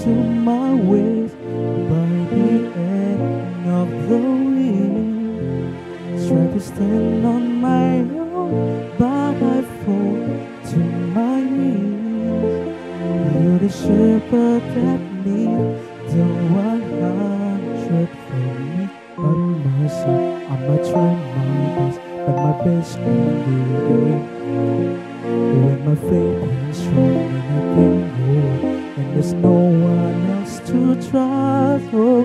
to my ways by the end of the week. Try to stand on my own, but I fall to my knees. You're the shepherd that needs the 100 for me. By my side, I might try my best, but my best ain't good enough. When my faith is strong and I can go, and there's no one else to trust. Oh,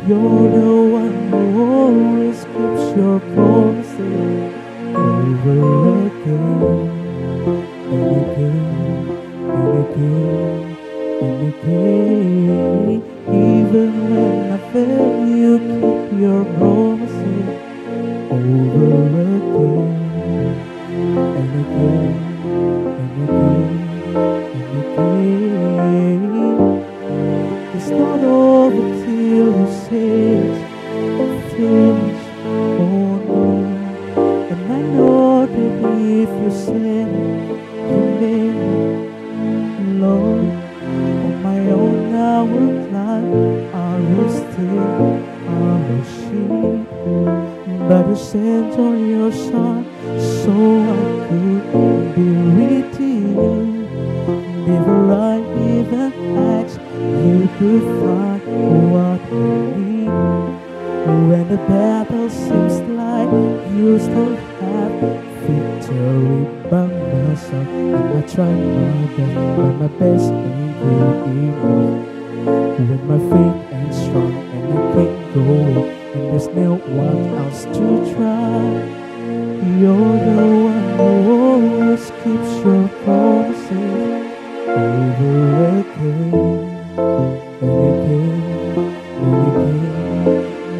you're the one who always keeps your promises over again and again and again and again. Even when I fail, you keep your promises over again and again and again and again. It's not over till you say it's finished, oh no. And I know that if you said it, you made it, Lord. On my own I will climb, I will stay, I will shake. But you sent on your son, so I could be redeemed. Never I even asked, you could find what I need. When the battle seems like you still have victory by my side, and I try my best, but my best ain't good enough. When my faith ain't strong and I can't go, and there's no one else to try. You're the one who always keeps your promises over again and again and again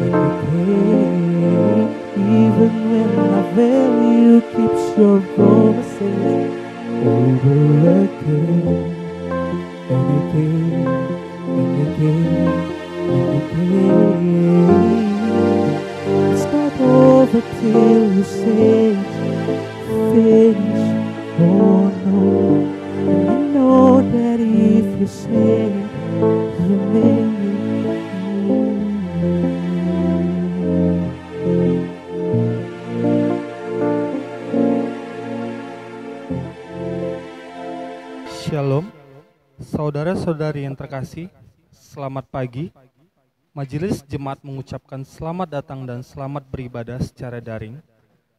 and again. Even when I fail, you keep your promises over again and again and again and again. It's not over till you say it's finished, oh no. And I know that if you say it, you make it. Shalom, saudara-saudari yang terkasih, selamat pagi. Majelis Jemaat mengucapkan selamat datang dan selamat beribadah secara daring,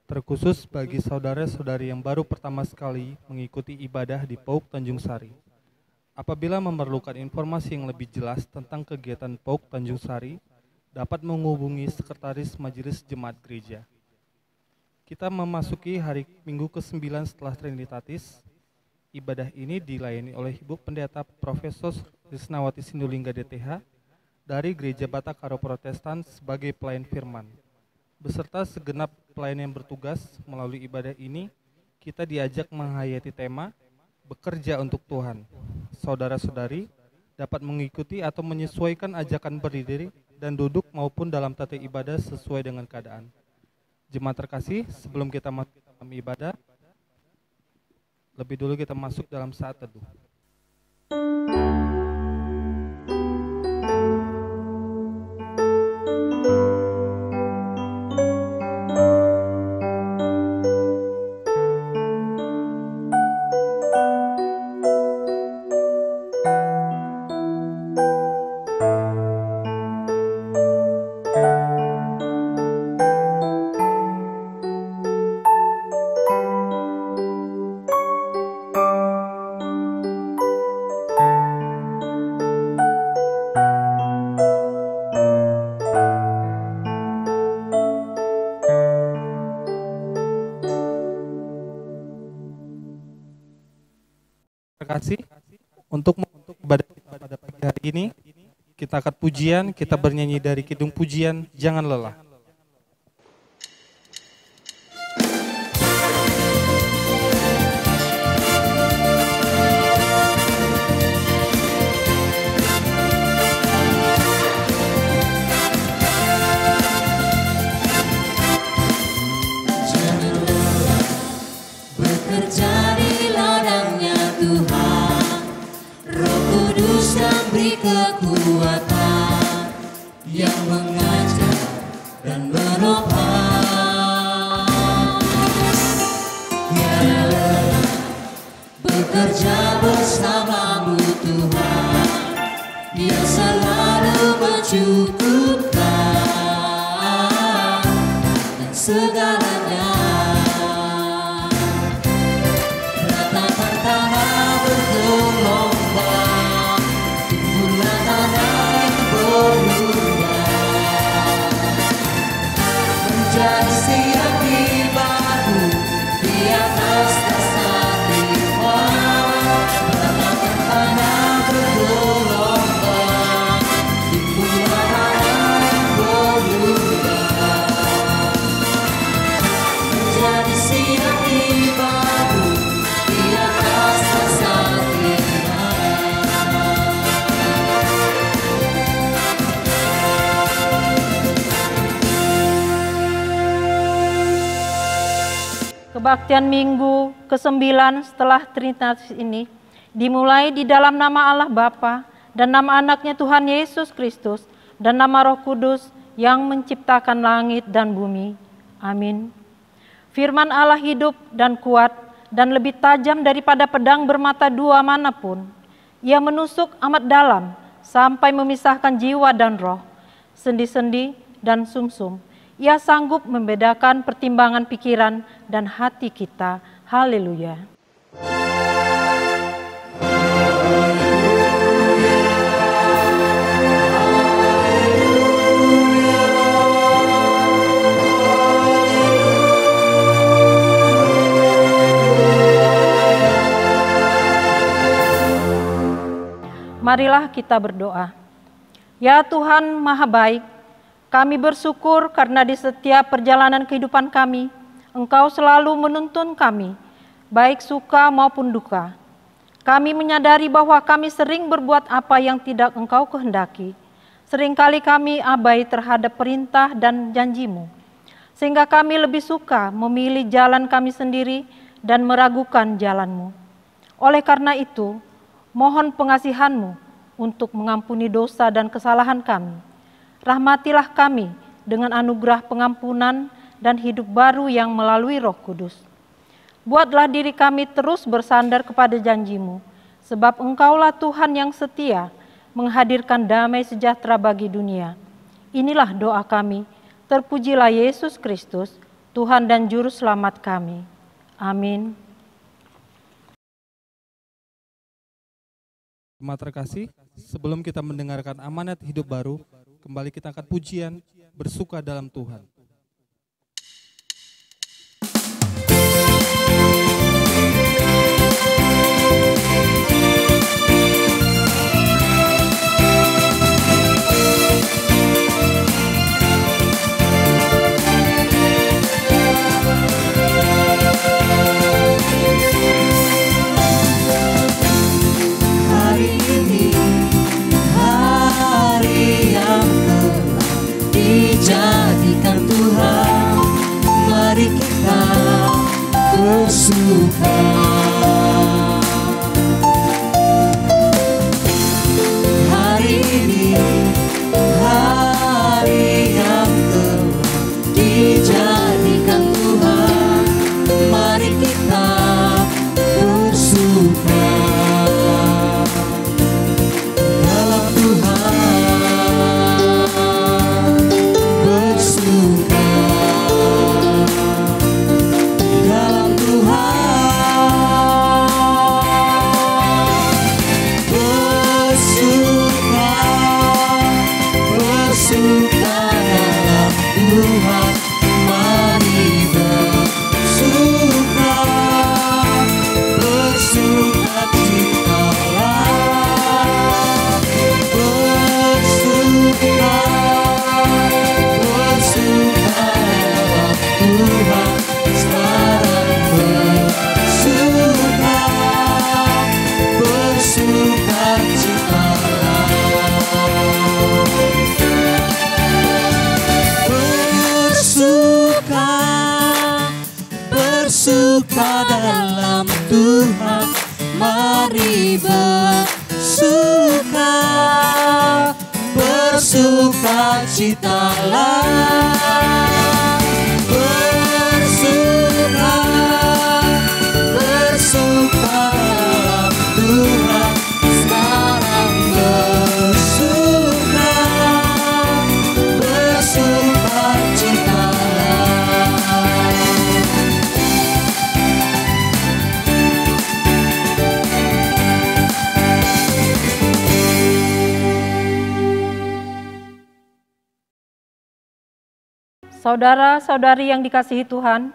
terkhusus bagi saudara-saudari yang baru pertama sekali mengikuti ibadah di PAUK Tanjung Sari. Apabila memerlukan informasi yang lebih jelas tentang kegiatan PAUK Tanjung Sari, dapat menghubungi Sekretaris Majelis Jemaat Gereja. Kita memasuki hari Minggu ke-9 setelah Trinitatis. Ibadah ini dilayani oleh Ibu Pendeta Profesor Risnawati Sindulingga DTH dari Gereja Batakaro Protestan sebagai pelayan firman. Beserta segenap pelayan yang bertugas melalui ibadah ini, kita diajak menghayati tema Bekerja untuk Tuhan. Saudara-saudari dapat mengikuti atau menyesuaikan ajakan berdiri dan duduk maupun dalam tata ibadah sesuai dengan keadaan. Jemaat terkasih, sebelum kita masuk dalam ibadah, lebih dulu kita masuk dalam saat teduh. Terkasih, untuk ibadah kita pada pagi hari ini, kita angkat pujian, kita bernyanyi dari Kidung Pujian, Jangan Lelah. Bekerja di ladangnya Tuhan, Roh Kudus yang beri kekuatan, yang mengajar dan menopang. Tiada lelah bekerja bersamamu Tuhan, Dia selalu mencukupkan dan segalanya. Ratakan tanah bergelombang, timbulah tanah yang berlubang, menjadi siap di bahu di atas dasar firman. Ratakan tanah bergelombang, timbulah tanah yang berlubang, menjadi siap di bahu di atas dasar firman. Kebaktian Minggu ke-9 setelah Trinitas ini dimulai di dalam nama Allah Bapa dan nama anaknya Tuhan Yesus Kristus dan nama Roh Kudus yang menciptakan langit dan bumi. Amin. Firman Allah hidup dan kuat dan lebih tajam daripada pedang bermata dua manapun. Ia menusuk amat dalam sampai memisahkan jiwa dan roh, sendi-sendi dan sumsum. Ia sanggup membedakan pertimbangan pikiran dan hati kita. Haleluya. Marilah kita berdoa. Ya Tuhan Maha Baik, kami bersyukur karena di setiap perjalanan kehidupan kami, Engkau selalu menuntun kami, baik suka maupun duka. Kami menyadari bahwa kami sering berbuat apa yang tidak Engkau kehendaki. Seringkali kami abai terhadap perintah dan janji-Mu, sehingga kami lebih suka memilih jalan kami sendiri dan meragukan jalan-Mu. Oleh karena itu, mohon pengasihan-Mu untuk mengampuni dosa dan kesalahan kami. Rahmatilah kami dengan anugerah pengampunan dan hidup baru yang melalui Roh Kudus. Buatlah diri kami terus bersandar kepada janji-Mu, sebab Engkaulah Tuhan yang setia, menghadirkan damai sejahtera bagi dunia. Inilah doa kami, terpujilah Yesus Kristus, Tuhan dan Juru Selamat kami. Amin. Jemaat terkasih, sebelum kita mendengarkan amanat hidup baru, kembali kita akan pujian bersuka dalam Tuhan. Hari ini hari yang telah dijadikan Tuhan, mari kita bersuka. Hari ini hari yang telah dijadikan Tuhan, mari kita bersuka. Dalam Tuhan bersuka, dalam Tuhan bersuka, bersuka dalam Tuhan, mari bersuka, bersuka citalah, bersuka, bersuka dalam Tuhan, sekarang bersuka, bersuka citalah, bersuka, bersuka dalam Tuhan, mari bersuka, bersukacitalah, bersukalah Tuhan sekarang, bersukacitalah. Saudara-saudari yang dikasihi Tuhan,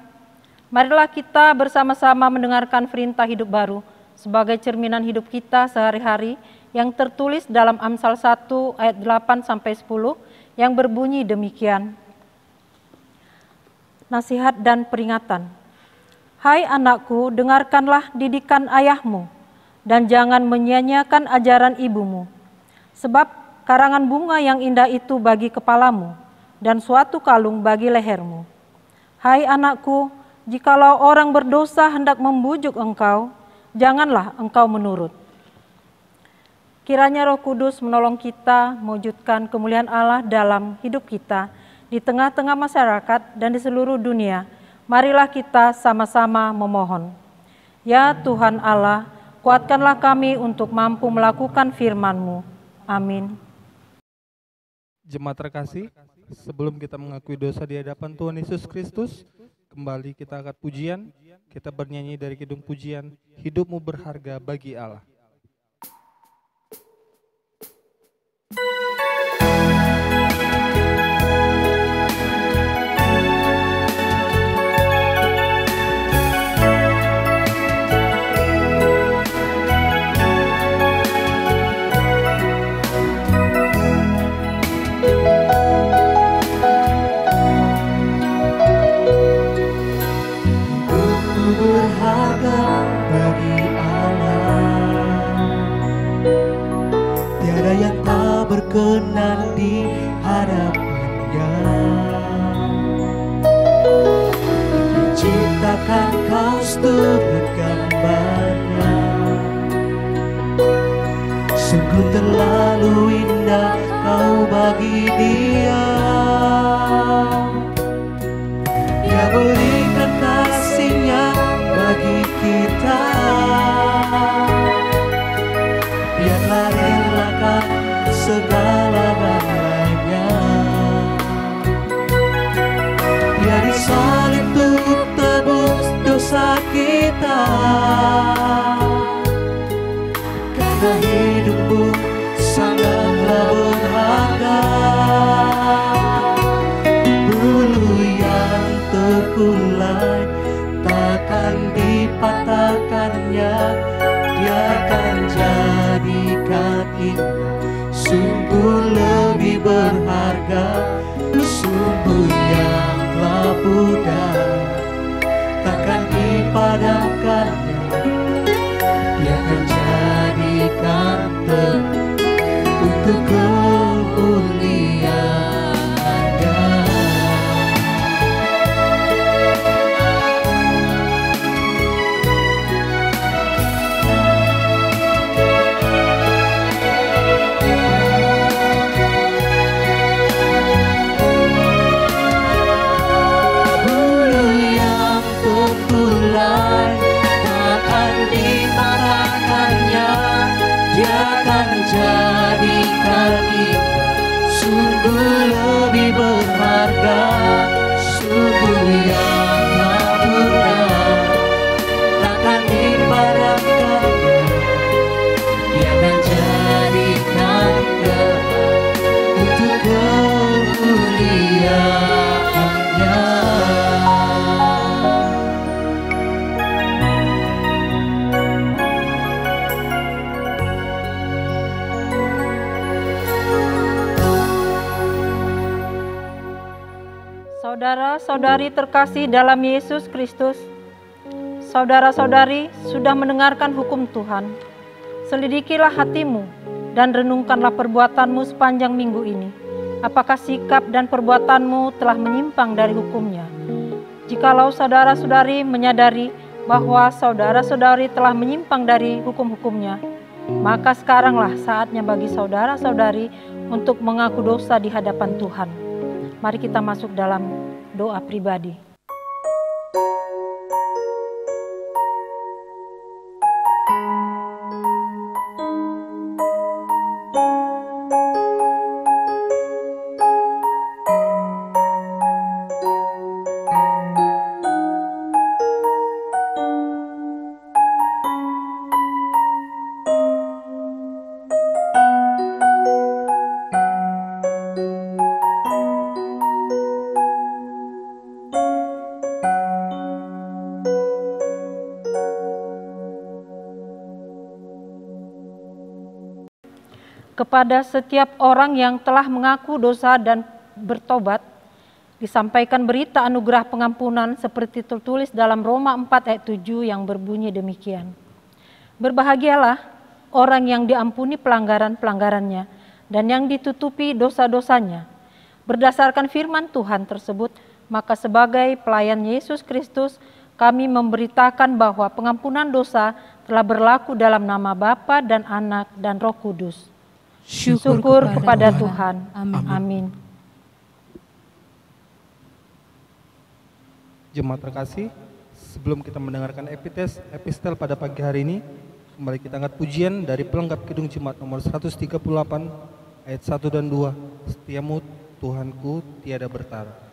marilah kita bersama-sama mendengarkan perintah hidup baru sebagai cerminan hidup kita sehari-hari yang tertulis dalam Amsal 1 ayat 8-10 yang berbunyi demikian. Nasihat dan peringatan. Hai anakku, dengarkanlah didikan ayahmu dan jangan menyia-nyiakan ajaran ibumu. Sebab karangan bunga yang indah itu bagi kepalamu dan suatu kalung bagi lehermu. Hai anakku, jikalau orang berdosa hendak membujuk engkau, janganlah engkau menurut. Kiranya Roh Kudus menolong kita mewujudkan kemuliaan Allah dalam hidup kita di tengah-tengah masyarakat dan di seluruh dunia. Marilah kita sama-sama memohon. Ya Tuhan Allah, kuatkanlah kami untuk mampu melakukan firman-Mu. Amin. Jemaat terkasih, sebelum kita mengakui dosa di hadapan Tuhan Yesus Kristus, kembali kita angkat pujian, kita bernyanyi dari kidung pujian, hidupmu berharga bagi Allah. Berharga bagi Allah, tiada yang tak berkenan di hadapannya. Diciptakan kau seturut gambarnya, sungguh terlalu indah kau bagi Dia. Dia berikan kasih-Nya bagi kita, biarlah relakan segala-galanya. Dia disalib untuk tebus dosa kita, karena hidupmu sangatlah berharga. Bulu yang terkulai takkan dipatahkannya, Dia akan jadikan indah, sungguh lebih berharga. Sumber yang telah pudar takkan dipadamkannya, Dia akan jadikan untuk kemuliaan. Jadikan indah, sungguh lebih berharga. Sungguh yang benar takkan dipadamkannya, Dia akan jadikan untuk kemuliaan-Nya. Saudara-saudari terkasih dalam Yesus Kristus, saudara-saudari sudah mendengarkan hukum Tuhan. Selidikilah hatimu dan renungkanlah perbuatanmu sepanjang minggu ini. Apakah sikap dan perbuatanmu telah menyimpang dari hukumnya? Jikalau saudara-saudari menyadari bahwa saudara-saudari telah menyimpang dari hukum-hukumnya, maka sekaranglah saatnya bagi saudara-saudari untuk mengaku dosa di hadapan Tuhan. Mari kita masuk dalam doa pribadi. Kepada setiap orang yang telah mengaku dosa dan bertobat, disampaikan berita anugerah pengampunan seperti tertulis dalam Roma 4 ayat 7 yang berbunyi demikian. Berbahagialah orang yang diampuni pelanggaran-pelanggarannya dan yang ditutupi dosa-dosanya. Berdasarkan firman Tuhan tersebut, maka sebagai pelayan Yesus Kristus, kami memberitakan bahwa pengampunan dosa telah berlaku dalam nama Bapa dan Anak dan Roh Kudus. Syukur kepada Tuhan. Amin. Jemaat terkasih, sebelum kita mendengarkan epistel pada pagi hari ini, kembali kita angkat pujian dari pelengkap Kidung Jemaat nomor 138 ayat 1 dan 2. Setiamu Tuhanku tiada bertara.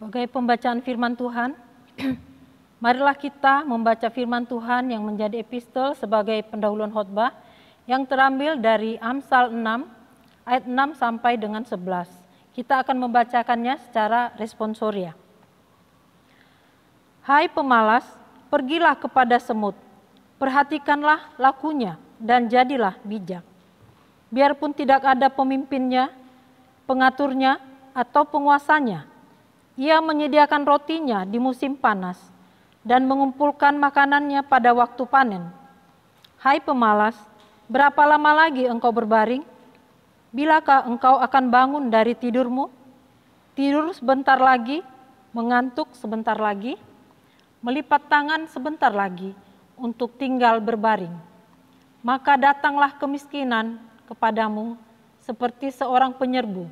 Sebagai pembacaan firman Tuhan, marilah kita membaca firman Tuhan yang menjadi epistel sebagai pendahuluan khotbah yang terambil dari Amsal 6 ayat 6 sampai dengan 11. Kita akan membacakannya secara responsoria. Hai pemalas, pergilah kepada semut, perhatikanlah lakunya dan jadilah bijak. Biarpun tidak ada pemimpinnya, pengaturnya, atau penguasanya, ia menyediakan rotinya di musim panas dan mengumpulkan makanannya pada waktu panen. Hai pemalas, berapa lama lagi engkau berbaring? Bilakah engkau akan bangun dari tidurmu? Tidur sebentar lagi, mengantuk sebentar lagi, melipat tangan sebentar lagi untuk tinggal berbaring. Maka datanglah kemiskinan kepadamu seperti seorang penyerbu,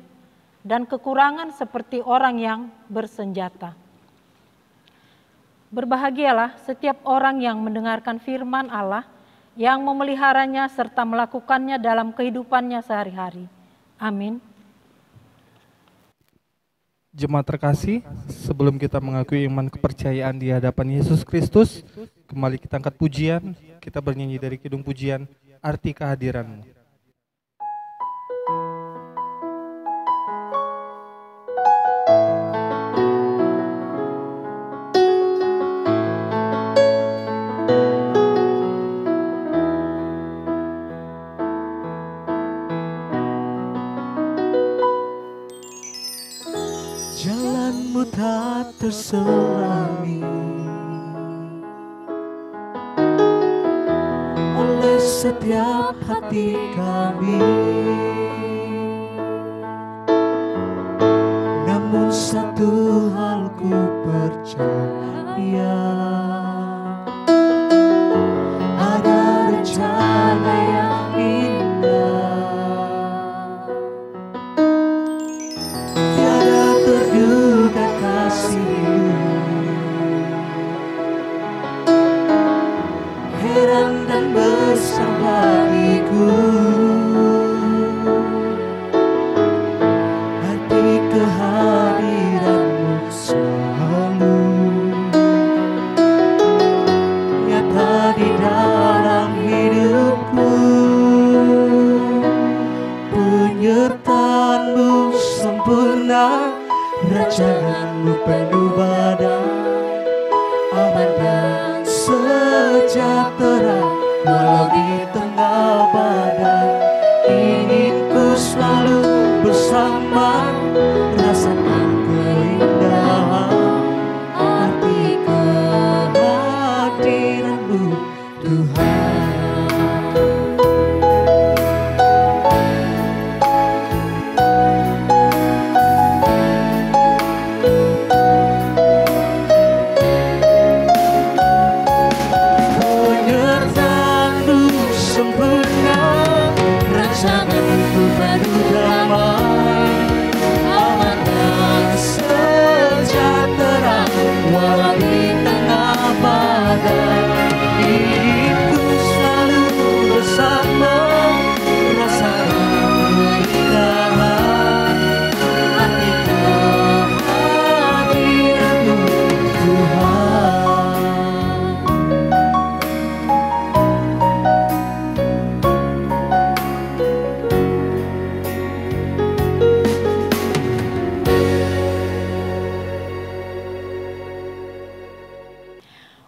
dan kekurangan seperti orang yang bersenjata. Berbahagialah setiap orang yang mendengarkan firman Allah, yang memeliharanya serta melakukannya dalam kehidupannya sehari-hari. Amin. Jemaat terkasih, sebelum kita mengakui iman kepercayaan di hadapan Yesus Kristus, kembali kita angkat pujian, kita bernyanyi dari Kidung Pujian, Arti Kehadiran-Mu. Jalanmu tak terselangi oleh setiap hati kami, namun satu hal ku percaya, ada rencana yang indah. Tiada terduga kasih-Mu, heran dan besar bagiku. Arti kehadiran-Mu selalu nyata di dalam hidupku. Penyertaan-Mu sempurna, rancangan-Mu penuh badai, aman dan sejahtera walau di tengah badai. Ingin ku selalu bersama, rasakan keindahan arti kehadiran-Mu Tuhan.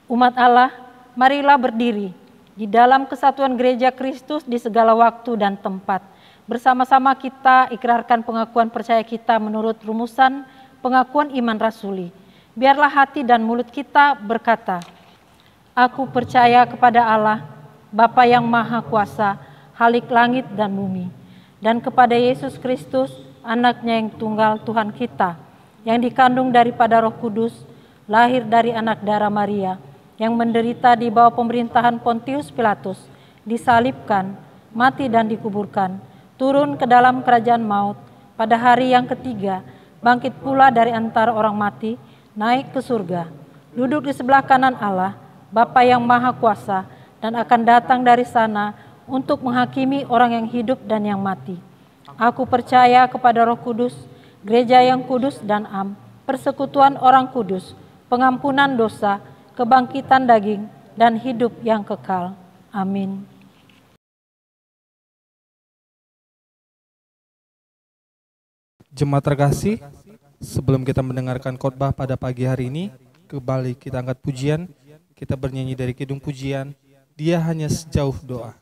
Umat Allah, marilah berdiri di dalam kesatuan gereja Kristus di segala waktu dan tempat. Bersama-sama kita ikrarkan pengakuan percaya kita menurut rumusan pengakuan iman rasuli. Biarlah hati dan mulut kita berkata, Aku percaya kepada Allah, Bapa yang Maha Kuasa, Halik langit dan bumi, dan kepada Yesus Kristus, Anak-Nya yang tunggal Tuhan kita, yang dikandung daripada Roh Kudus, lahir dari anak darah Maria, yang menderita di bawah pemerintahan Pontius Pilatus, disalibkan, mati dan dikuburkan, turun ke dalam kerajaan maut, pada hari yang ketiga, bangkit pula dari antara orang mati, naik ke surga, duduk di sebelah kanan Allah, Bapa yang Maha Kuasa, dan akan datang dari sana untuk menghakimi orang yang hidup dan yang mati. Aku percaya kepada Roh Kudus, gereja yang kudus dan am, persekutuan orang kudus, pengampunan dosa, kebangkitan daging, dan hidup yang kekal. Amin. Jemaat terkasih, sebelum kita mendengarkan khotbah pada pagi hari ini, kembali kita angkat pujian, kita bernyanyi dari kidung pujian, Dia Hanya Sejauh Doa.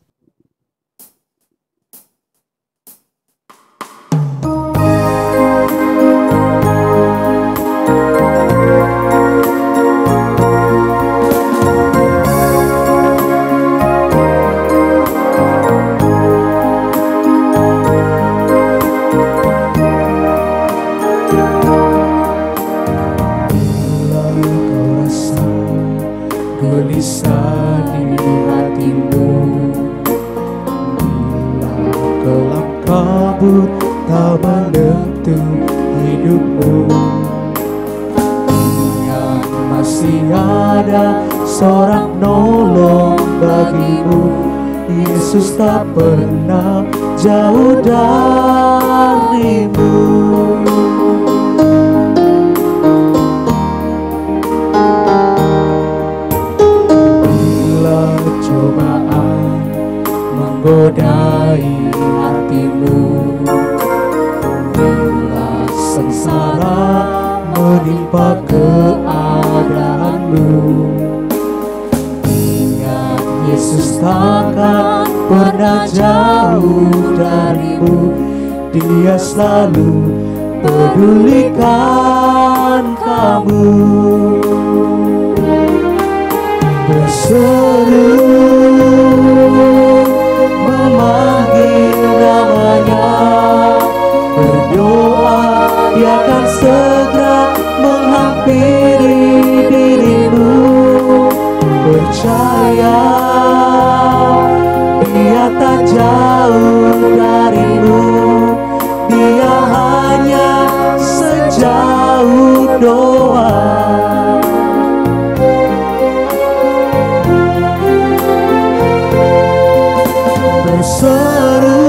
Gelisah di hatimu, bila kelam kabut tak menentu hidupmu, ingat masih ada seorang nolong bagimu. Yesus tak pernah jauh darimu. Cobaan menggodai hatimu, bila sengsara menimpa keadaanmu, ingat Yesus takkan pernah jauh darimu. Dia selalu pedulikan kamu. Berseru memanggil namanya, berdoa Dia akan segera menghampiri dirimu. Percaya Dia tak jauh darimu, Dia hanya sejauh doa. Berseru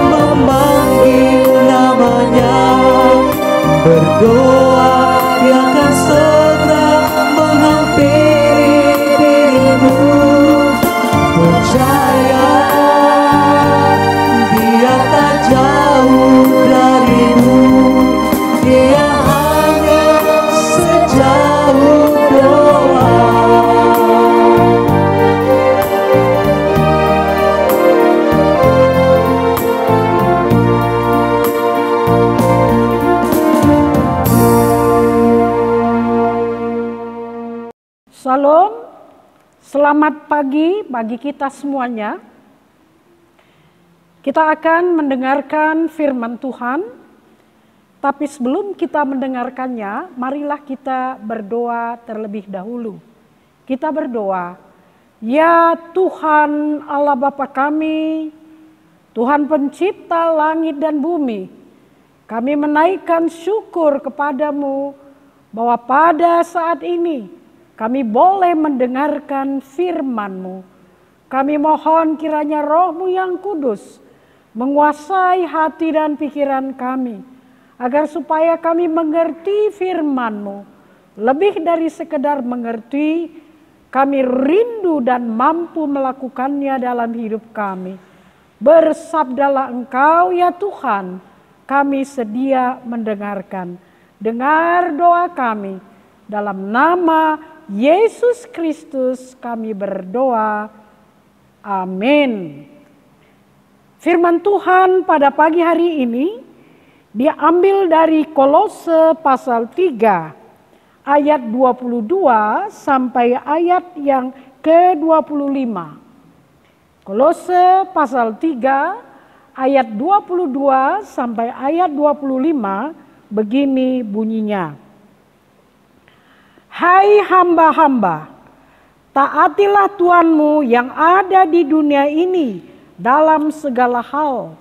memanggil namanya, berdoa Dia akan segera menghampiri dirimu. Percaya Dia tak jauh darimu, Dia hanya sejauh doa. Salam, selamat pagi bagi kita semuanya. Kita akan mendengarkan firman Tuhan, tapi sebelum kita mendengarkannya, marilah kita berdoa terlebih dahulu. Kita berdoa, ya Tuhan Allah Bapa kami, Tuhan pencipta langit dan bumi, kami menaikkan syukur kepadamu bahwa pada saat ini kami boleh mendengarkan firman-Mu. Kami mohon kiranya Roh-Mu yang kudus menguasai hati dan pikiran kami, agar supaya kami mengerti firman-Mu. Lebih dari sekedar mengerti, kami rindu dan mampu melakukannya dalam hidup kami. Bersabdalah Engkau ya Tuhan, kami sedia mendengarkan. Dengar doa kami, dalam nama Yesus Kristus kami berdoa. Amin. Firman Tuhan pada pagi hari ini diambil dari Kolose pasal 3 ayat 22 sampai ayat yang ke-25. Kolose pasal 3 ayat 22 sampai ayat 25 begini bunyinya. Hai hamba-hamba, taatilah Tuhanmu yang ada di dunia ini dalam segala hal.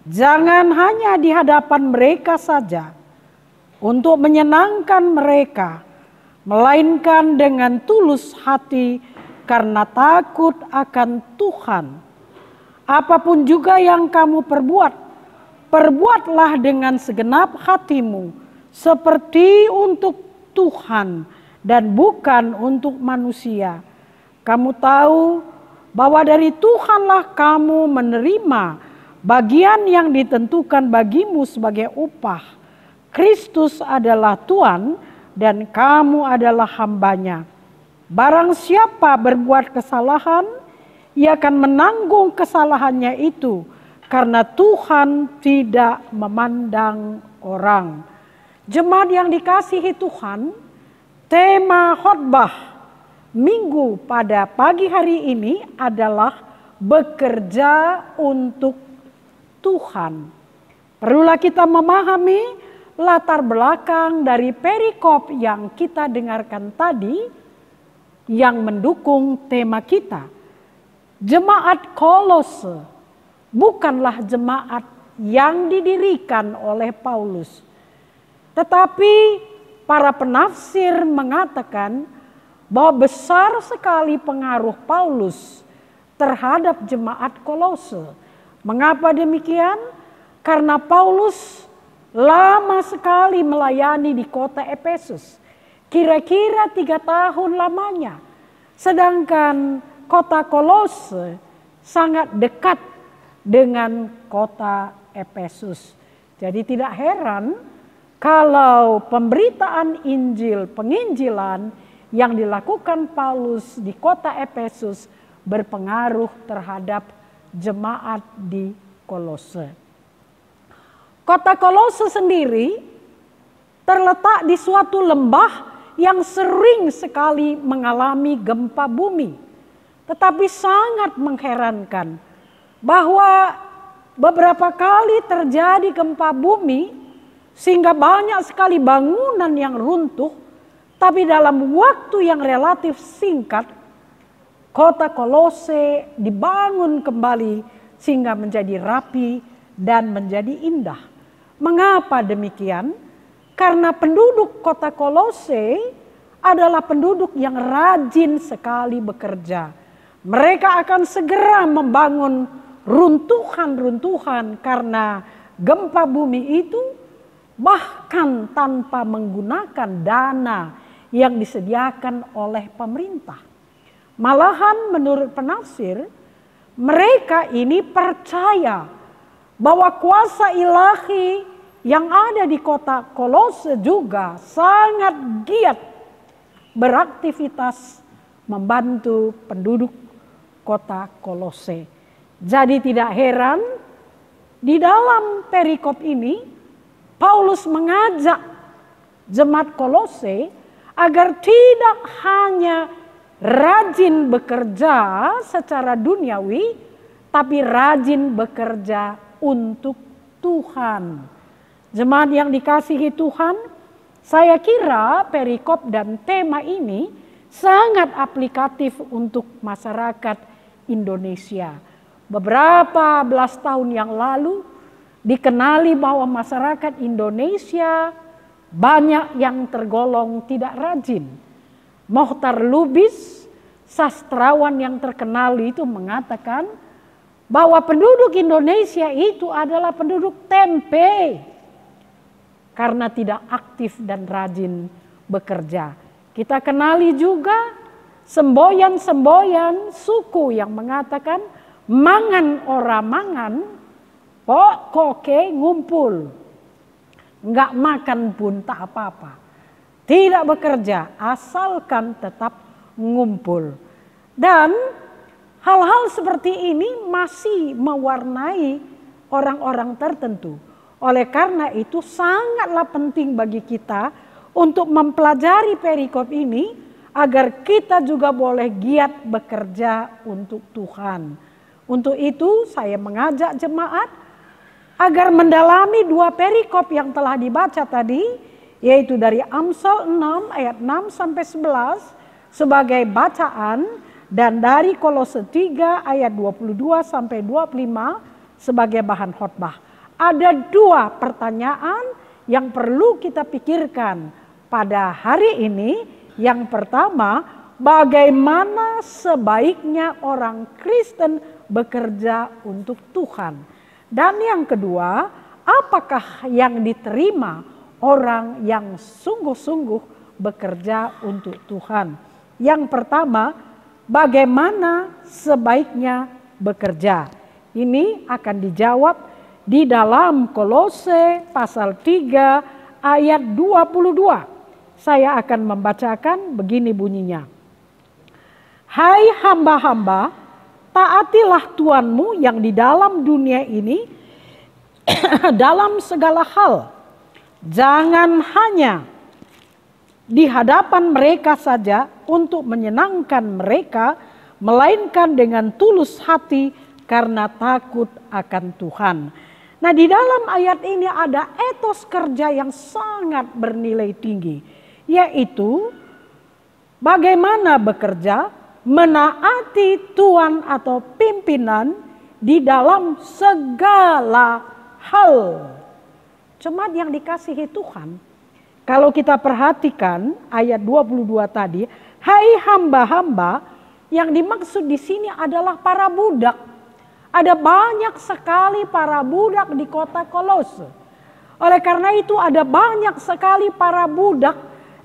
Jangan hanya di hadapan mereka saja untuk menyenangkan mereka, melainkan dengan tulus hati karena takut akan Tuhan. Apapun juga yang kamu perbuat, perbuatlah dengan segenap hatimu, seperti untuk Tuhan dan bukan untuk manusia. Kamu tahu bahwa dari Tuhanlah kamu menerima bagian yang ditentukan bagimu sebagai upah. Kristus adalah Tuhan dan kamu adalah hambanya. Barang siapa berbuat kesalahan, ia akan menanggung kesalahannya itu, karena Tuhan tidak memandang orang. Jemaat yang dikasihi Tuhan, tema khotbah minggu pada pagi hari ini adalah bekerja untuk Tuhan. Perlulah kita memahami latar belakang dari perikop yang kita dengarkan tadi yang mendukung tema kita. Jemaat Kolose bukanlah jemaat yang didirikan oleh Paulus. Tetapi para penafsir mengatakan bahwa besar sekali pengaruh Paulus terhadap jemaat Kolose. Mengapa demikian? Karena Paulus lama sekali melayani di kota Efesus. Kira-kira 3 tahun lamanya. Sedangkan kota Kolose sangat dekat dengan kota Efesus. Jadi tidak heran kalau pemberitaan Injil, penginjilan yang dilakukan Paulus di kota Efesus berpengaruh terhadap jemaat di Kolose. Kota Kolose sendiri terletak di suatu lembah yang sering sekali mengalami gempa bumi. Tetapi sangat mengherankan bahwa beberapa kali terjadi gempa bumi sehingga banyak sekali bangunan yang runtuh, tapi dalam waktu yang relatif singkat kota Kolose dibangun kembali sehingga menjadi rapi dan menjadi indah. Mengapa demikian? Karena penduduk kota Kolose adalah penduduk yang rajin sekali bekerja. Mereka akan segera membangun runtuhan-runtuhan karena gempa bumi itu, bahkan tanpa menggunakan dana yang disediakan oleh pemerintah. Malahan menurut penafsir, mereka ini percaya bahwa kuasa ilahi yang ada di kota Kolose juga sangat giat beraktivitas membantu penduduk kota Kolose. Jadi tidak heran di dalam perikop ini Paulus mengajak jemaat Kolose agar tidak hanya rajin bekerja secara duniawi, tapi rajin bekerja untuk Tuhan. Jemaat yang dikasihi Tuhan, saya kira perikop dan tema ini sangat aplikatif untuk masyarakat Indonesia. Beberapa belas tahun yang lalu dikenali bahwa masyarakat Indonesia banyak yang tergolong tidak rajin. Mohtar Lubis, sastrawan yang terkenal itu mengatakan bahwa penduduk Indonesia itu adalah penduduk tempe karena tidak aktif dan rajin bekerja. Kita kenali juga semboyan-semboyan suku yang mengatakan mangan ora mangan, pokoke ngumpul. Enggak makan pun tak apa-apa. Tidak bekerja asalkan tetap ngumpul. Dan hal-hal seperti ini masih mewarnai orang-orang tertentu. Oleh karena itu sangatlah penting bagi kita untuk mempelajari perikop ini agar kita juga boleh giat bekerja untuk Tuhan. Untuk itu saya mengajak jemaat agar mendalami 2 perikop yang telah dibaca tadi, yaitu dari Amsal 6 ayat 6 sampai 11 sebagai bacaan dan dari Kolose 3 ayat 22 sampai 25 sebagai bahan khotbah. Ada 2 pertanyaan yang perlu kita pikirkan pada hari ini. Yang pertama, bagaimana sebaiknya orang Kristen bekerja untuk Tuhan? Dan yang kedua, apakah yang diterima orang yang sungguh-sungguh bekerja untuk Tuhan? Yang pertama, bagaimana sebaiknya bekerja? Ini akan dijawab di dalam Kolose pasal 3 ayat 22. Saya akan membacakan, begini bunyinya. Hai hamba-hamba, taatilah Tuanmu yang di dalam dunia ini dalam segala hal. Jangan hanya di hadapan mereka saja untuk menyenangkan mereka, melainkan dengan tulus hati karena takut akan Tuhan. Nah, di dalam ayat ini ada etos kerja yang sangat bernilai tinggi, yaitu bagaimana bekerja menaati tuan atau pimpinan di dalam segala hal. Jemaat yang dikasihi Tuhan, kalau kita perhatikan ayat 22 tadi, hai hamba-hamba, yang dimaksud di sini adalah para budak. Ada banyak sekali para budak di kota Kolose. Oleh karena itu ada banyak sekali para budak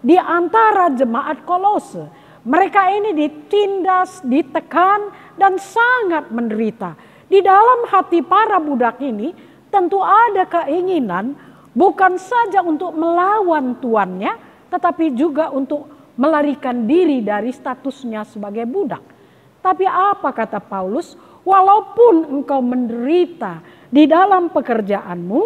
di antara jemaat Kolose. Mereka ini ditindas, ditekan, dan sangat menderita. Di dalam hati para budak ini tentu ada keinginan bukan saja untuk melawan tuannya, tetapi juga untuk melarikan diri dari statusnya sebagai budak. Tapi apa kata Paulus? Walaupun engkau menderita di dalam pekerjaanmu,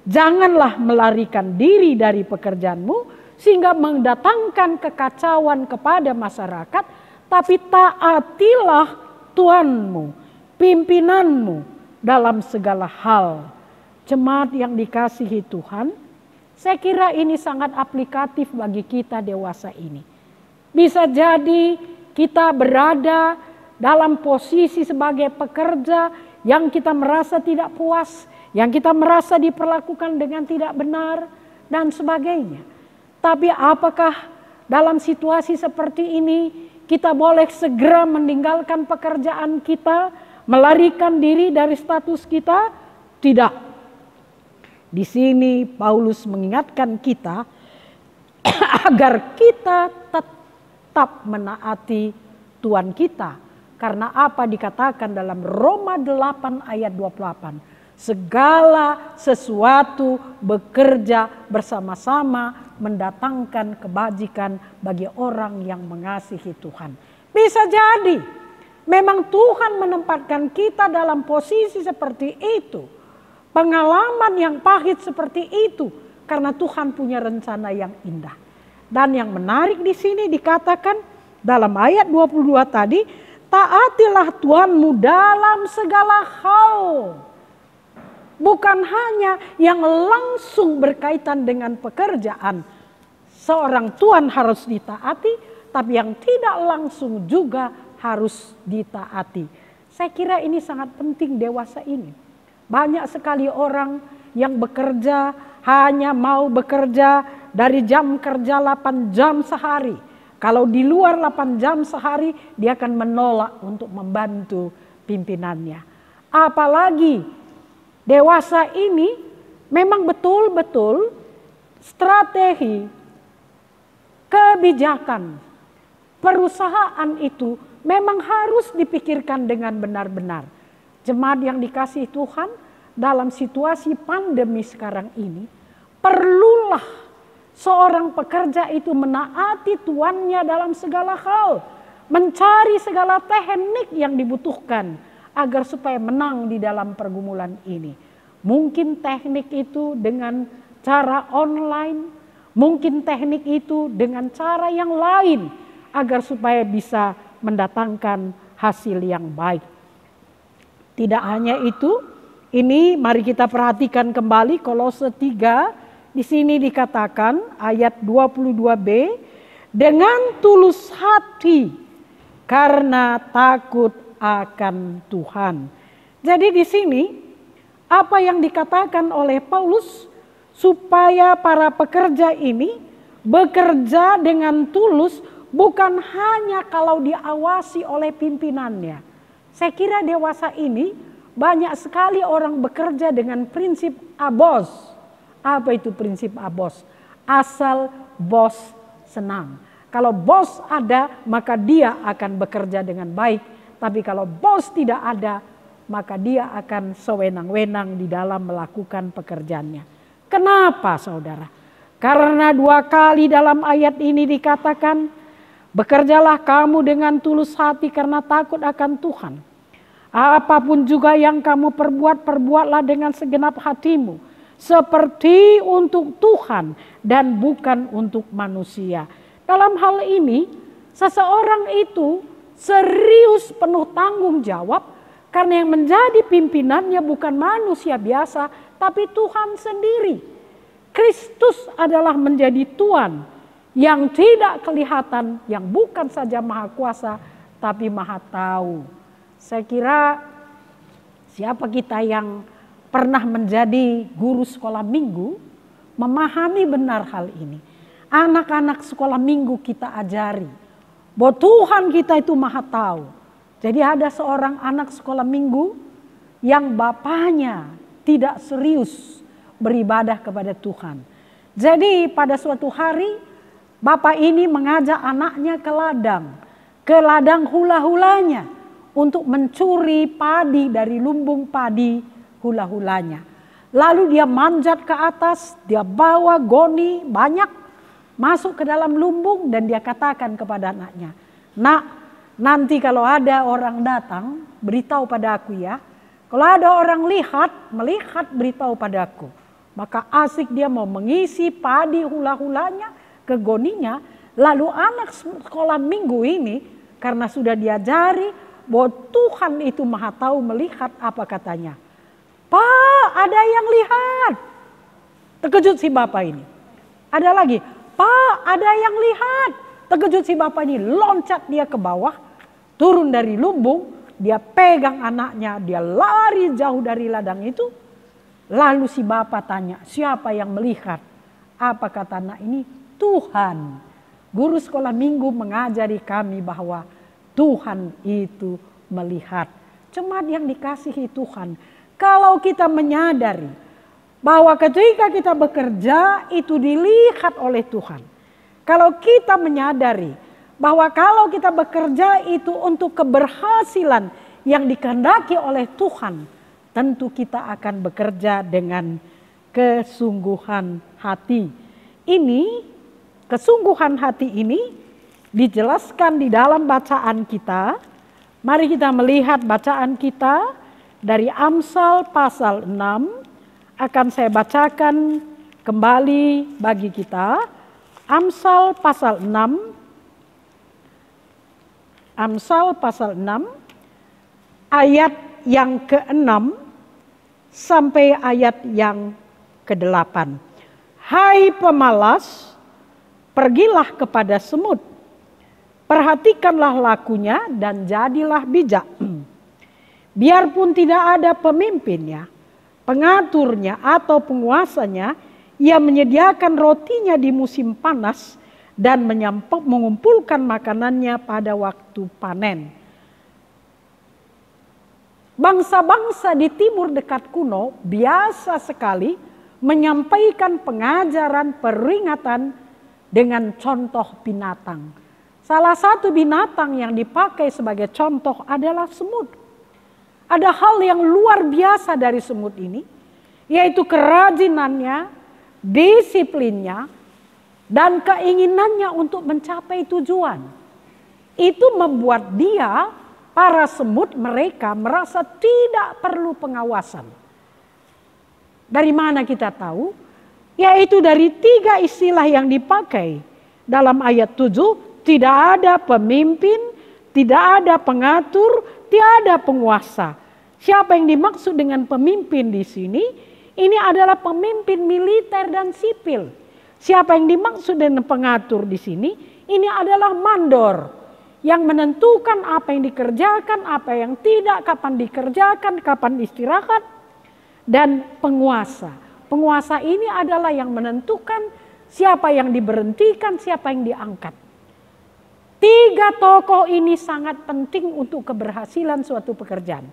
janganlah melarikan diri dari pekerjaanmu sehingga mendatangkan kekacauan kepada masyarakat, tapi taatilah tuanmu, pimpinanmu dalam segala hal. Jemaat yang dikasihi Tuhan, saya kira ini sangat aplikatif bagi kita dewasa ini. Bisa jadi kita berada dalam posisi sebagai pekerja yang kita merasa tidak puas, yang kita merasa diperlakukan dengan tidak benar, dan sebagainya. Tapi apakah dalam situasi seperti ini kita boleh segera meninggalkan pekerjaan kita, melarikan diri dari status kita? Tidak. Di sini Paulus mengingatkan kita agar kita tetap menaati Tuhan kita. Karena apa dikatakan dalam Roma 8 ayat 28. Segala sesuatu bekerja bersama-sama mendatangkan kebajikan bagi orang yang mengasihi Tuhan. Bisa jadi memang Tuhan menempatkan kita dalam posisi seperti itu. Pengalaman yang pahit seperti itu. Karena Tuhan punya rencana yang indah. Dan yang menarik di sini dikatakan dalam ayat 22 tadi, taatilah Tuanmu dalam segala hal. Bukan hanya yang langsung berkaitan dengan pekerjaan. Seorang tuan harus ditaati, tapi yang tidak langsung juga harus ditaati. Saya kira ini sangat penting dewasa ini. Banyak sekali orang yang bekerja hanya mau bekerja dari jam kerja 8 jam sehari. Kalau di luar 8 jam sehari, dia akan menolak untuk membantu pimpinannya. Apalagi dewasa ini memang betul-betul strategi, kebijakan, perusahaan itu memang harus dipikirkan dengan benar-benar. Jemaat yang dikasihi Tuhan, dalam situasi pandemi sekarang ini, perlulah seorang pekerja itu menaati tuannya dalam segala hal. Mencari segala teknik yang dibutuhkan agar supaya menang di dalam pergumulan ini. Mungkin teknik itu dengan cara online, mungkin teknik itu dengan cara yang lain agar supaya bisa mendatangkan hasil yang baik. Tidak hanya itu, ini mari kita perhatikan kembali Kolose 3. Di sini dikatakan ayat 22b, dengan tulus hati karena takut akan Tuhan. Jadi di sini apa yang dikatakan oleh Paulus, supaya para pekerja ini bekerja dengan tulus, bukan hanya kalau diawasi oleh pimpinannya. Saya kira dewasa ini banyak sekali orang bekerja dengan prinsip ABOS. Apa itu prinsip ABOS? Asal bos senang. Kalau bos ada, maka dia akan bekerja dengan baik. Tapi kalau bos tidak ada, maka dia akan sewenang-wenang di dalam melakukan pekerjaannya. Kenapa saudara? Karena 2 kali dalam ayat ini dikatakan, bekerjalah kamu dengan tulus hati karena takut akan Tuhan. Apapun juga yang kamu perbuat, perbuatlah dengan segenap hatimu, seperti untuk Tuhan dan bukan untuk manusia. Dalam hal ini, seseorang itu serius penuh tanggung jawab, karena yang menjadi pimpinannya bukan manusia biasa, tapi Tuhan sendiri. Kristus adalah menjadi Tuhan yang tidak kelihatan, yang bukan saja maha kuasa, tapi maha tahu. Saya kira siapa kita yang pernah menjadi guru sekolah minggu, memahami benar hal ini. Anak-anak sekolah minggu kita ajari bahwa Tuhan kita itu maha tahu. Jadi ada seorang anak sekolah minggu yang bapaknya tidak serius beribadah kepada Tuhan. Jadi pada suatu hari bapak ini mengajak anaknya ke ladang hula-hulanya untuk mencuri padi dari lumbung padi hula-hulanya. Lalu dia manjat ke atas, dia bawa goni banyak masuk ke dalam lumbung dan dia katakan kepada anaknya, "Nak, nanti kalau ada orang datang, beritahu pada aku ya. Kalau ada orang melihat beritahu padaku." Maka asik dia mau mengisi padi hula-hulanya ke goninya. Lalu anak sekolah minggu ini karena sudah diajari bahwa Tuhan itu maha tahu melihat, apa katanya? "Pak, ada yang lihat." Terkejut si bapak ini. Ada lagi, "Pak, ada yang lihat." Terkejut si bapak ini, loncat dia ke bawah, turun dari lumbung, dia pegang anaknya, dia lari jauh dari ladang itu. Lalu si bapak tanya, "Siapa yang melihat?" Apa kata anak ini? "Tuhan." Guru sekolah minggu mengajari kami bahwa Tuhan itu melihat. Jemaat yang dikasihi Tuhan, kalau kita menyadari bahwa ketika kita bekerja itu dilihat oleh Tuhan. Kalau kita menyadari bahwa kalau kita bekerja itu untuk keberhasilan yang dikehendaki oleh Tuhan, tentu kita akan bekerja dengan kesungguhan hati. Kesungguhan hati ini dijelaskan di dalam bacaan kita. Mari kita melihat bacaan kita dari Amsal pasal 6. Akan saya bacakan kembali bagi kita. Amsal pasal 6. Amsal pasal 6 ayat yang ke-6 sampai ayat yang ke-8. "Hai pemalas, pergilah kepada semut, perhatikanlah lakunya dan jadilah bijak. Biarpun tidak ada pemimpinnya, pengaturnya atau penguasanya, ia menyediakan rotinya di musim panas dan mengumpulkan makanannya pada waktu panen." Bangsa-bangsa di timur dekat kuno biasa sekali menyampaikan pengajaran peringatan dengan contoh binatang. Salah satu binatang yang dipakai sebagai contoh adalah semut. Ada hal yang luar biasa dari semut ini, yaitu kerajinannya, disiplinnya, dan keinginannya untuk mencapai tujuan. Itu membuat para semut mereka merasa tidak perlu pengawasan. Dari mana kita tahu? Yaitu dari 3 istilah yang dipakai dalam ayat 7. Tidak ada pemimpin, tidak ada pengatur, tidak ada penguasa. Siapa yang dimaksud dengan pemimpin di sini? Ini adalah pemimpin militer dan sipil. Siapa yang dimaksud dengan pengatur di sini? Ini adalah mandor yang menentukan apa yang dikerjakan, apa yang tidak, kapan dikerjakan, kapan istirahat. Dan penguasa. Penguasa ini adalah yang menentukan siapa yang diberhentikan, siapa yang diangkat. 3 tokoh ini sangat penting untuk keberhasilan suatu pekerjaan.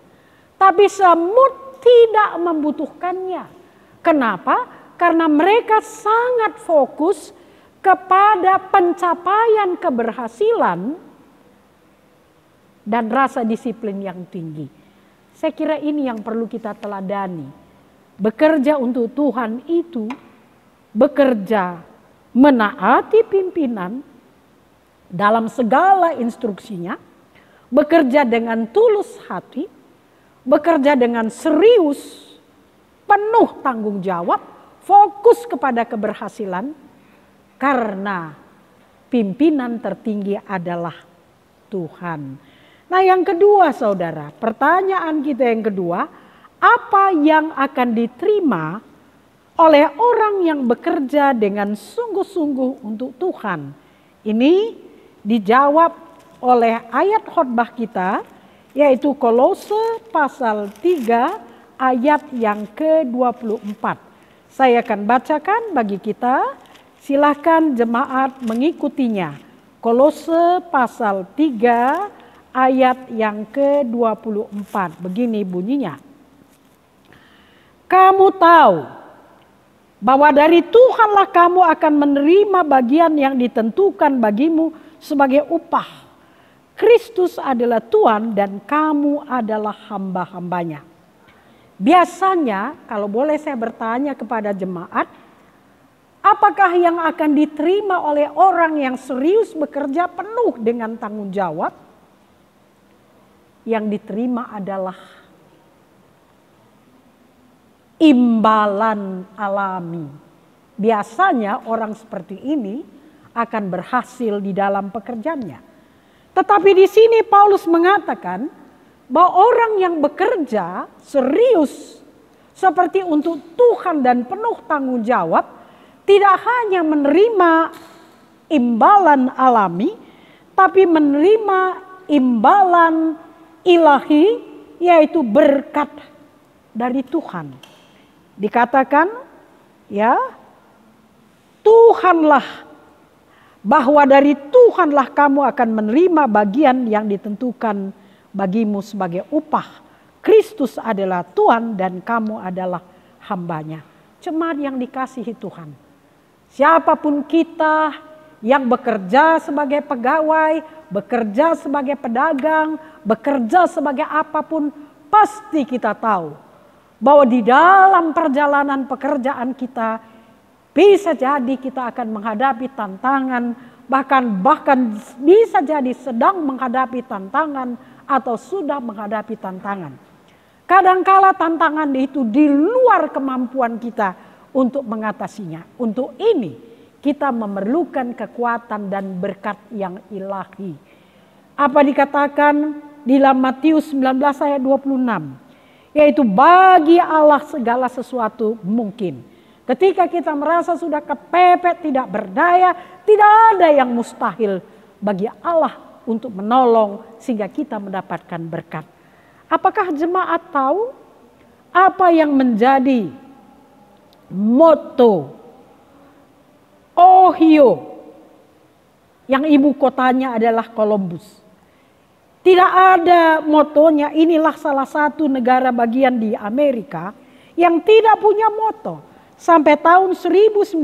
Tapi semut tidak membutuhkannya. Kenapa? Karena mereka sangat fokus kepada pencapaian keberhasilan dan rasa disiplin yang tinggi. Saya kira ini yang perlu kita teladani. Bekerja untuk Tuhan itu bekerja menaati pimpinan dalam segala instruksinya, bekerja dengan tulus hati, bekerja dengan serius, penuh tanggung jawab, fokus kepada keberhasilan, karena pimpinan tertinggi adalah Tuhan. Nah, yang kedua saudara, pertanyaan kita yang kedua, apa yang akan diterima oleh orang yang bekerja dengan sungguh-sungguh untuk Tuhan? Ini dijawab oleh ayat khotbah kita, yaitu Kolose pasal 3 ayat yang ke-24. Saya akan bacakan bagi kita, silakan jemaat mengikutinya. Kolose pasal 3 ayat yang ke-24. Begini bunyinya. Kamu tahu bahwa dari Tuhanlah kamu akan menerima bagian yang ditentukan bagimu sebagai upah. Kristus adalah Tuhan dan kamu adalah hamba-hambanya. Biasanya kalau boleh saya bertanya kepada jemaat, apakah yang akan diterima oleh orang yang serius bekerja penuh dengan tanggung jawab? Yang diterima adalah imbalan alami. Biasanya orang seperti ini akan berhasil di dalam pekerjaannya. Tetapi di sini Paulus mengatakan bahwa orang yang bekerja serius seperti untuk Tuhan dan penuh tanggung jawab tidak hanya menerima imbalan alami, tapi menerima imbalan ilahi, yaitu berkat dari Tuhan. Dikatakan ya, Tuhanlah, bahwa dari Tuhanlah kamu akan menerima bagian yang ditentukan bagimu sebagai upah. Kristus adalah Tuhan dan kamu adalah hambanya. Jemaat yang dikasihi Tuhan, siapapun kita yang bekerja sebagai pegawai, bekerja sebagai pedagang, bekerja sebagai apapun, pasti kita tahu bahwa di dalam perjalanan pekerjaan kita bisa jadi kita akan menghadapi tantangan, bahkan bisa jadi sedang menghadapi tantangan atau sudah menghadapi tantangan. Kadangkala tantangan itu di luar kemampuan kita untuk mengatasinya. Untuk ini kita memerlukan kekuatan dan berkat yang ilahi. Apa dikatakan di dalam Matius 19 ayat 26? Yaitu bagi Allah segala sesuatu mungkin. Ketika kita merasa sudah kepepet, tidak berdaya, tidak ada yang mustahil bagi Allah untuk menolong sehingga kita mendapatkan berkat. Apakah jemaat tahu apa yang menjadi moto Ohio yang ibu kotanya adalah Columbus? Tidak ada motonya. Inilah salah satu negara bagian di Amerika yang tidak punya moto. Sampai tahun 1958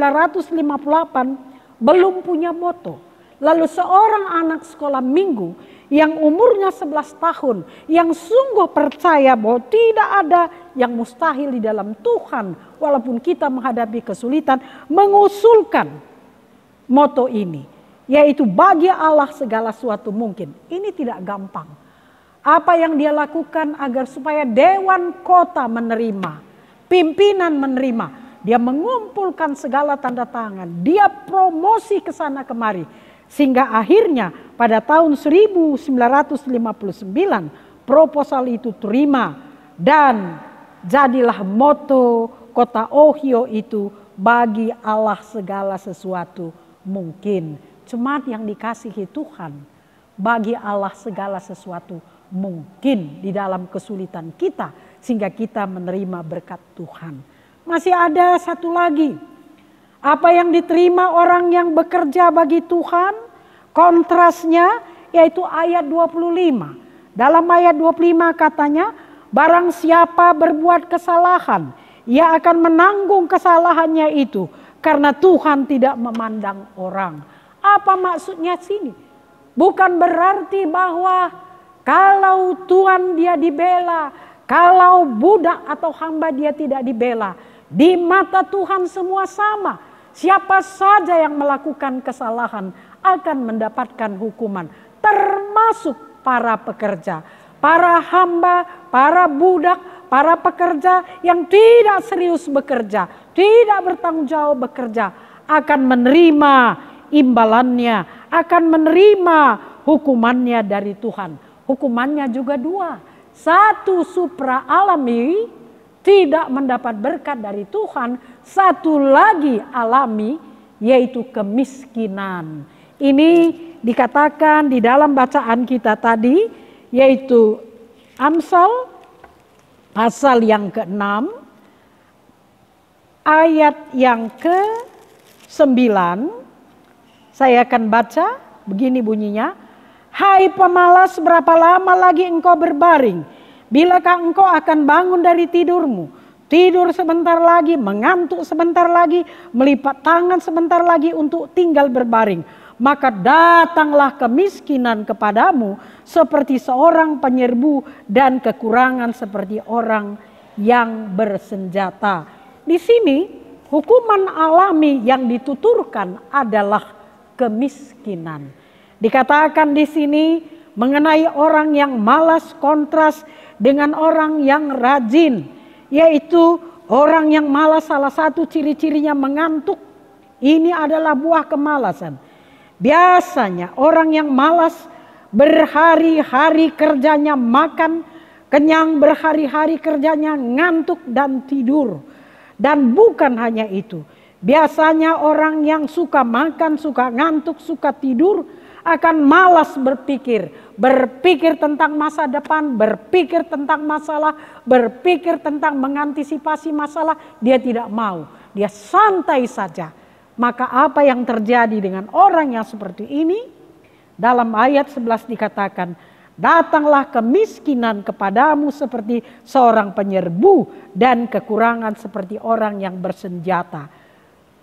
belum punya moto. Lalu seorang anak sekolah minggu yang umurnya 11 tahun, yang sungguh percaya bahwa tidak ada yang mustahil di dalam Tuhan walaupun kita menghadapi kesulitan, mengusulkan moto ini. Yaitu bagi Allah segala sesuatu mungkin. Ini tidak gampang. Apa yang dia lakukan agar supaya dewan kota menerima, pimpinan menerima, dia mengumpulkan segala tanda tangan, dia promosi ke sana kemari, sehingga akhirnya pada tahun 1959 proposal itu terima dan jadilah moto kota Ohio itu, bagi Allah segala sesuatu mungkin. Jemaat yang dikasihi Tuhan, bagi Allah segala sesuatu mungkin di dalam kesulitan kita sehingga kita menerima berkat Tuhan. Masih ada satu lagi. Apa yang diterima orang yang bekerja bagi Tuhan? Kontrasnya yaitu ayat 25. Dalam ayat 25 katanya, barang siapa berbuat kesalahan, ia akan menanggung kesalahannya itu karena Tuhan tidak memandang orang. Apa maksudnya sini? Bukan berarti bahwa kalau Tuhan dia dibela, kalau budak atau hamba dia tidak dibela. Di mata Tuhan semua sama. Siapa saja yang melakukan kesalahan akan mendapatkan hukuman, termasuk para pekerja, para hamba, para budak, para pekerja yang tidak serius bekerja, tidak bertanggung jawab bekerja, akan menerima imbalannya, akan menerima hukumannya dari Tuhan. Hukumannya juga dua. Satu supra alami, tidak mendapat berkat dari Tuhan. Satu lagi alami, yaitu kemiskinan. Ini dikatakan di dalam bacaan kita tadi, yaitu Amsal pasal yang ke-6, ayat yang ke-9. Saya akan baca, begini bunyinya. Hai pemalas, berapa lama lagi engkau berbaring? Bilakah engkau akan bangun dari tidurmu? Tidur sebentar lagi, mengantuk sebentar lagi, melipat tangan sebentar lagi untuk tinggal berbaring. Maka datanglah kemiskinan kepadamu seperti seorang penyerbu dan kekurangan seperti orang yang bersenjata. Di sini hukuman alami yang dituturkan adalah kemiskinan. Dikatakan di sini mengenai orang yang malas kontras dengan orang yang rajin, yaitu orang yang malas salah satu ciri-cirinya mengantuk. Ini adalah buah kemalasan. Biasanya orang yang malas berhari-hari kerjanya makan, kenyang, berhari-hari kerjanya ngantuk dan tidur. Dan bukan hanya itu. Biasanya orang yang suka makan, suka ngantuk, suka tidur akan malas berpikir. Berpikir tentang masa depan, berpikir tentang masalah, berpikir tentang mengantisipasi masalah. Dia tidak mau, dia santai saja. Maka apa yang terjadi dengan orang yang seperti ini? Dalam ayat 11 dikatakan, datanglah kemiskinan kepadamu seperti seorang penyerbu dan kekurangan seperti orang yang bersenjata.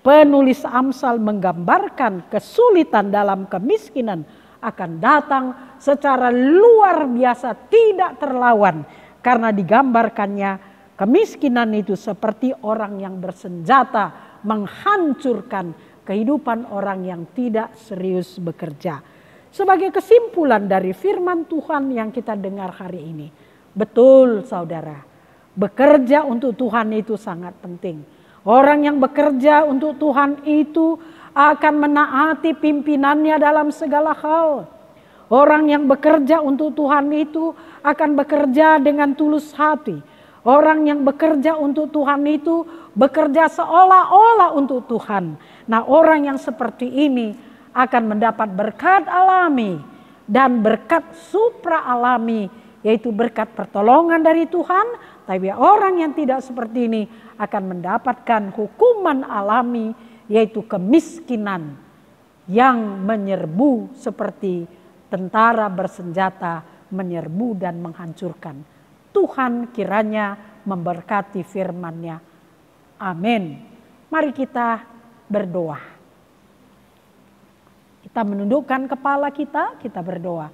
Penulis Amsal menggambarkan kesulitan dalam kemiskinan akan datang secara luar biasa, tidak terlawan. Karena digambarkannya kemiskinan itu seperti orang yang bersenjata menghancurkan kehidupan orang yang tidak serius bekerja. Sebagai kesimpulan dari firman Tuhan yang kita dengar hari ini, betul saudara, bekerja untuk Tuhan itu sangat penting. Orang yang bekerja untuk Tuhan itu akan menaati pimpinannya dalam segala hal. Orang yang bekerja untuk Tuhan itu akan bekerja dengan tulus hati. Orang yang bekerja untuk Tuhan itu bekerja seolah-olah untuk Tuhan. Nah, orang yang seperti ini akan mendapat berkat alami dan berkat supra alami, yaitu berkat pertolongan dari Tuhan. Tapi orang yang tidak seperti ini akan mendapatkan hukuman alami, yaitu kemiskinan yang menyerbu seperti tentara bersenjata menyerbu dan menghancurkan. Tuhan kiranya memberkati firman-Nya. Amin. Mari kita berdoa. Kita menundukkan kepala kita berdoa.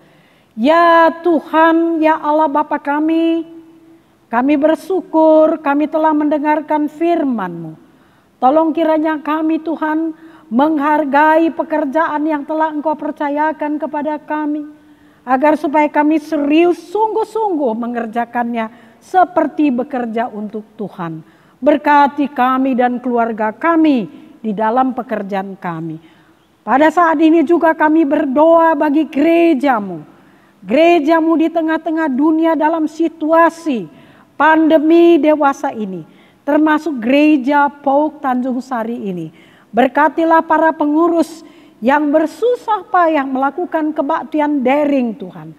Ya Tuhan, ya Allah Bapa kami bersyukur kami telah mendengarkan firman-Mu. Tolong kiranya kami Tuhan menghargai pekerjaan yang telah Engkau percayakan kepada kami. Agar supaya kami serius sungguh-sungguh mengerjakannya seperti bekerja untuk Tuhan. Berkati kami dan keluarga kami di dalam pekerjaan kami. Pada saat ini juga kami berdoa bagi gereja-Mu. Gereja-Mu di tengah-tengah dunia dalam situasi pandemi dewasa ini, termasuk gereja Pauk Tanjung Sari ini. Berkatilah para pengurus yang bersusah payah melakukan kebaktian daring Tuhan.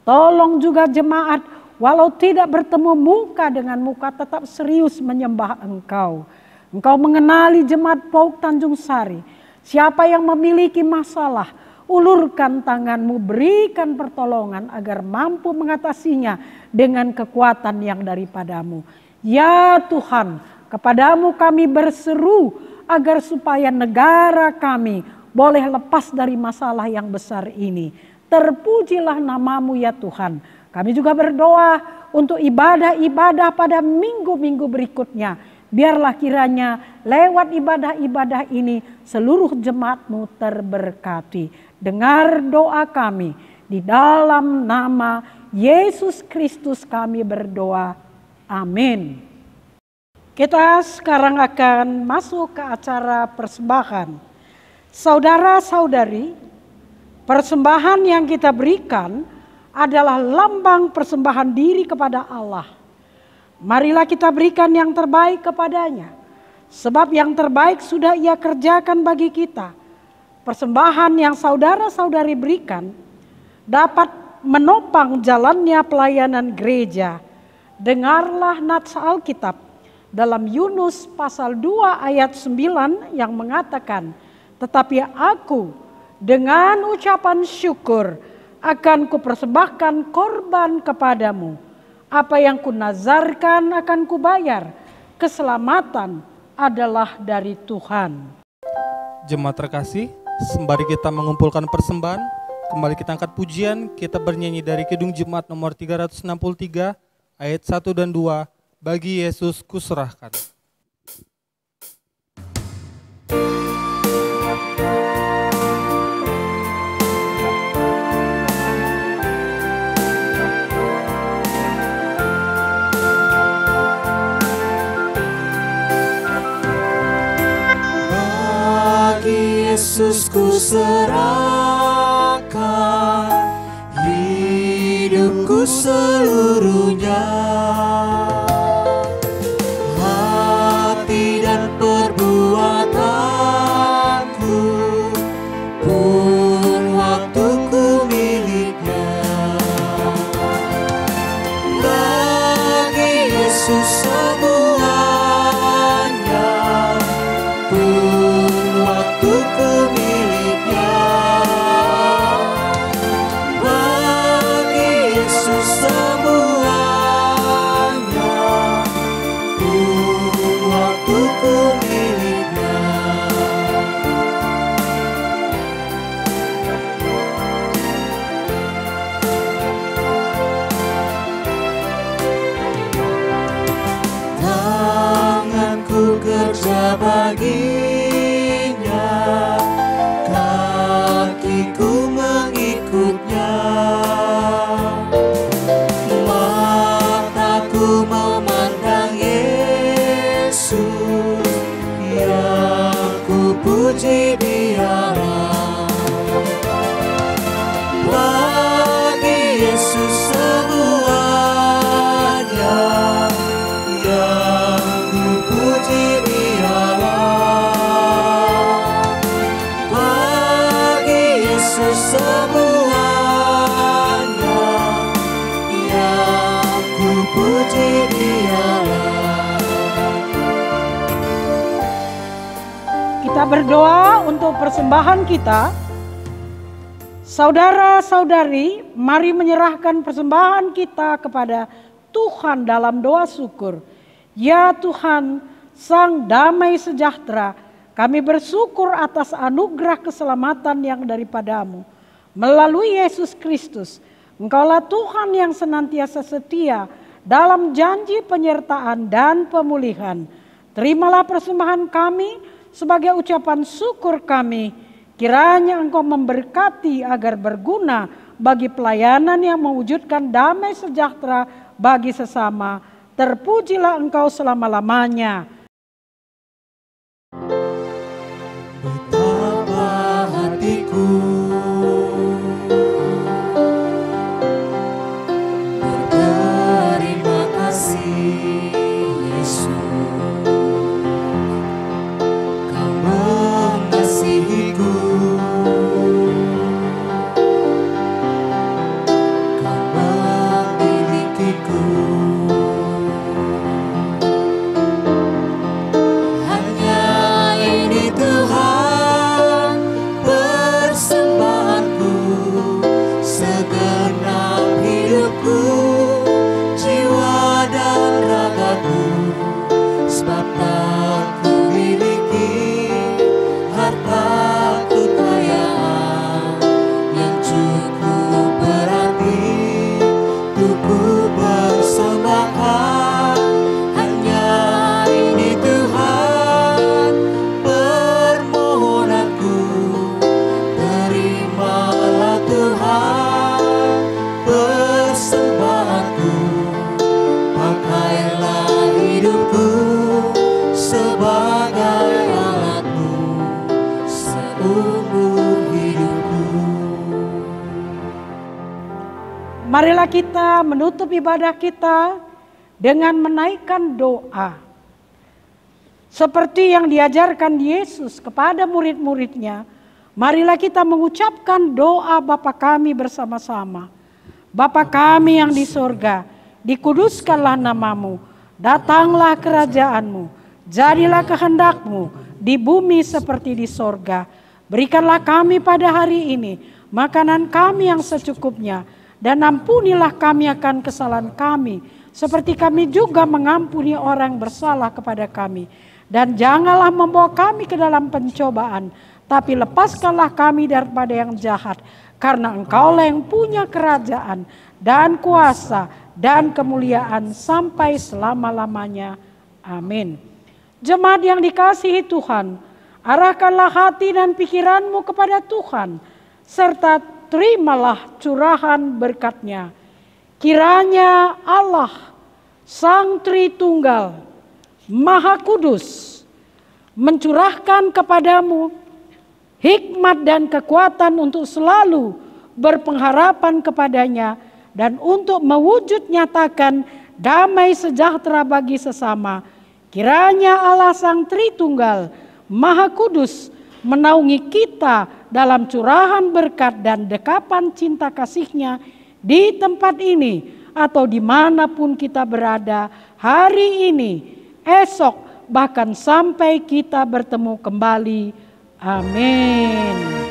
Tolong juga jemaat walau tidak bertemu muka dengan muka tetap serius menyembah Engkau. Engkau mengenali jemaat Pauk Tanjung Sari. Siapa yang memiliki masalah, ulurkan tangan-Mu, berikan pertolongan agar mampu mengatasinya dengan kekuatan yang daripada-Mu. Ya Tuhan, kepada-Mu kami berseru agar supaya negara kami boleh lepas dari masalah yang besar ini. Terpujilah nama-Mu ya Tuhan. Kami juga berdoa untuk ibadah-ibadah pada minggu-minggu berikutnya. Biarlah kiranya lewat ibadah-ibadah ini seluruh jemaat-Mu terberkati. Dengar doa kami, di dalam nama Yesus Kristus kami berdoa. Amin. Kita sekarang akan masuk ke acara persembahan. Saudara-saudari, persembahan yang kita berikan adalah lambang persembahan diri kepada Allah. Marilah kita berikan yang terbaik kepadanya, sebab yang terbaik sudah Ia kerjakan bagi kita. Persembahan yang saudara-saudari berikan dapat menopang jalannya pelayanan gereja. Dengarlah nats Alkitab dalam Yunus pasal 2 ayat 9 yang mengatakan, tetapi aku dengan ucapan syukur akan kupersembahkan korban kepadamu. Apa yang kunazarkan akan kubayar. Keselamatan adalah dari Tuhan. Jemaat terkasih, sembari kita mengumpulkan persembahan, kembali kita angkat pujian, kita bernyanyi dari Kidung Jemaat nomor 363, ayat 1 dan 2, bagi Yesus kuserahkan. Yesus kuserahkan hidupku seluruhnya, hati dan perbuatanku pun waktuku miliknya. Bagi Yesus semuanya pun waktuku miliknya. Bagi Yesus semuanya pun waktuku miliknya. Tanganku kerja baginya, kakiku mengikutnya, mataku memandang Yesus, yang ku puji Dialah. Bagi Yesus semuanya, yang ku puji Dialah. Bagi Yesus semuanya, yang ku puji Dialah. Kita berdoa untuk persembahan kita. Saudara-saudari, mari menyerahkan persembahan kita kepada Tuhan dalam doa syukur. Ya Tuhan, Sang Damai Sejahtera, kami bersyukur atas anugerah keselamatan yang daripada-Mu. Melalui Yesus Kristus, Engkaulah Tuhan yang senantiasa setia dalam janji penyertaan dan pemulihan. Terimalah persembahan kami sebagai ucapan syukur kami. Kiranya Engkau memberkati agar berguna bagi pelayanan yang mewujudkan damai sejahtera bagi sesama. Terpujilah Engkau selama-lamanya. Betapa hatiku berterima kasih, Yesus, Kau mengasihiku, Kau memilikiku. umur hidupku. Marilah kita menutup ibadah kita dengan menaikkan doa. Seperti yang diajarkan Yesus kepada murid-muridnya, marilah kita mengucapkan doa Bapa kami bersama-sama. Bapa kami yang di sorga, dikuduskanlah namamu, datanglah kerajaanmu, jadilah kehendakmu di bumi seperti di sorga. Berikanlah kami pada hari ini makanan kami yang secukupnya, dan ampunilah kami akan kesalahan kami, seperti kami juga mengampuni orang yang bersalah kepada kami. Dan janganlah membawa kami ke dalam pencobaan, tapi lepaskanlah kami daripada yang jahat. Karena Engkaulah yang punya kerajaan dan kuasa dan kemuliaan sampai selama-lamanya. Amin. Jemaat yang dikasihi Tuhan, arahkanlah hati dan pikiranmu kepada Tuhan, serta terimalah curahan berkat-Nya. Kiranya Allah, Sang Tritunggal, Maha Kudus, mencurahkan kepadamu hikmat dan kekuatan untuk selalu berpengharapan kepadanya dan untuk mewujud nyatakan damai sejahtera bagi sesama. Kiranya Allah Sang Tritunggal, Maha Kudus, menaungi kita dalam curahan berkat dan dekapan cinta kasih-Nya di tempat ini atau dimanapun kita berada hari ini, esok, bahkan sampai kita bertemu kembali. Amin.